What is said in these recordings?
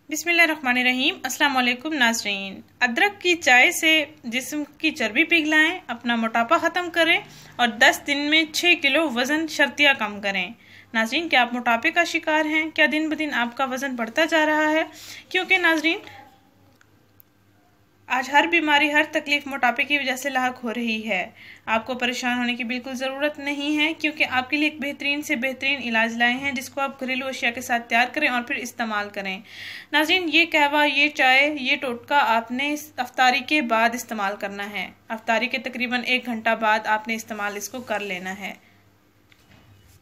बिस्मिल्लाहिर्रहमानिर्रहीम। अस्सलाम वालेकुम नाज़रीन। अदरक की चाय से जिस्म की चर्बी पिघलाएं, अपना मोटापा ख़त्म करें और 10 दिन में 6 किलो वज़न शर्तिया कम करें। नाज़रीन, क्या आप मोटापे का शिकार हैं? क्या दिन ब दिन आपका वज़न बढ़ता जा रहा है? क्योंकि नाज़रीन, आज हर बीमारी, हर तकलीफ मोटापे की वजह से लाक हो रही है। आपको परेशान होने की बिल्कुल ज़रूरत नहीं है, क्योंकि आपके लिए एक बेहतरीन से बेहतरीन इलाज लाए हैं, जिसको आप घरेलू अशिया के साथ तैयार करें और फिर इस्तेमाल करें। नाज़रीन, ये कहवा, ये चाय, ये टोटका आपने अफ्तारी के बाद इस्तेमाल करना है। अफ्तारी के तकरीबन 1 घंटा बाद आपने इस्तेमाल इसको कर लेना है।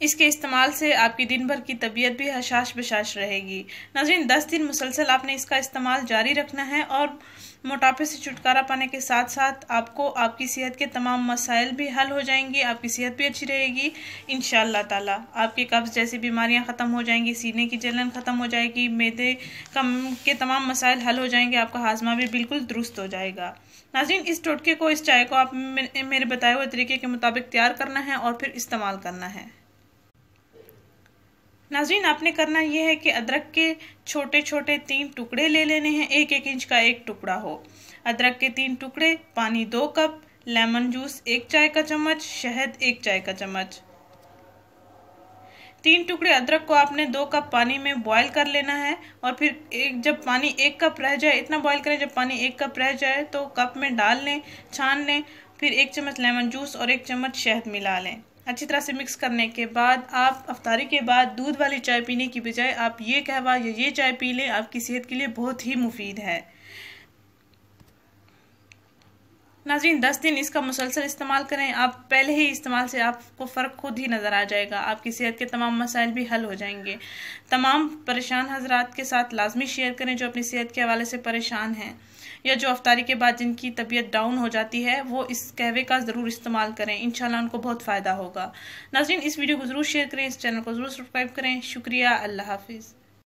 इसके इस्तेमाल से आपकी दिन भर की तबीयत भी हशाश बशाश रहेगी। नाज़रीन, 10 दिन मुसलसल आपने इसका इस्तेमाल जारी रखना है और मोटापे से छुटकारा पाने के साथ साथ आपको आपकी सेहत के तमाम मसाइल भी हल हो जाएंगे, आपकी सेहत भी अच्छी रहेगी इंशाअल्लाह ताला। आपके कब्ज़ जैसी बीमारियां ख़त्म हो जाएंगी, सीने की जलन ख़त्म हो जाएगी, मैदे के तमाम मसाइल हल हो जाएंगे, आपका हाजमा भी बिल्कुल दुरुस्त हो जाएगा। नाज़रीन, इस टोटके को, इस चाय को आप मेरे बताए हुए तरीके के मुताबिक तैयार करना है और फिर इस्तेमाल करना है। नाज़रीन, आपने करना यह है कि अदरक के छोटे छोटे 3 टुकड़े ले लेने हैं, 1-1 इंच का एक टुकड़ा हो। अदरक के 3 टुकड़े, पानी 2 कप, लेमन जूस 1 चाय का चम्मच, शहद 1 चाय का चम्मच। 3 टुकड़े अदरक को आपने 2 कप पानी में बॉयल कर लेना है और फिर जब पानी 1 कप रह जाए, इतना बॉयल करें जब पानी 1 कप रह जाए तो कप में डाल लें, छान लें। फिर 1 चम्मच लेमन जूस और 1 चम्मच शहद मिला लें। अच्छी तरह से मिक्स करने के बाद आप अफ्तारी के बाद दूध वाली चाय पीने की बजाय आप ये कहवा या ये चाय पी लें, आपकी सेहत के लिए बहुत ही मुफीद है। नाज़रीन, 10 दिन इसका मुसलसल इस्तेमाल करें। आप पहले ही इस्तेमाल से आपको फ़र्क खुद ही नज़र आ जाएगा, आपकी सेहत के तमाम मसाइल भी हल हो जाएंगे। तमाम परेशान हजरात के साथ लाजमी शेयर करें जो अपनी सेहत के हवाले से परेशान हैं या जो अफ्तारी के बाद जिनकी तबीयत डाउन हो जाती है, वो इस कहवे का ज़रूर इस्तेमाल करें। इंशाल्लाह उनको बहुत फ़ायदा होगा। नाज़रीन, इस वीडियो को ज़रूर शेयर करें, इस चैनल को ज़रूर सब्सक्राइब करें। शुक्रिया। अल्लाह हाफिज़।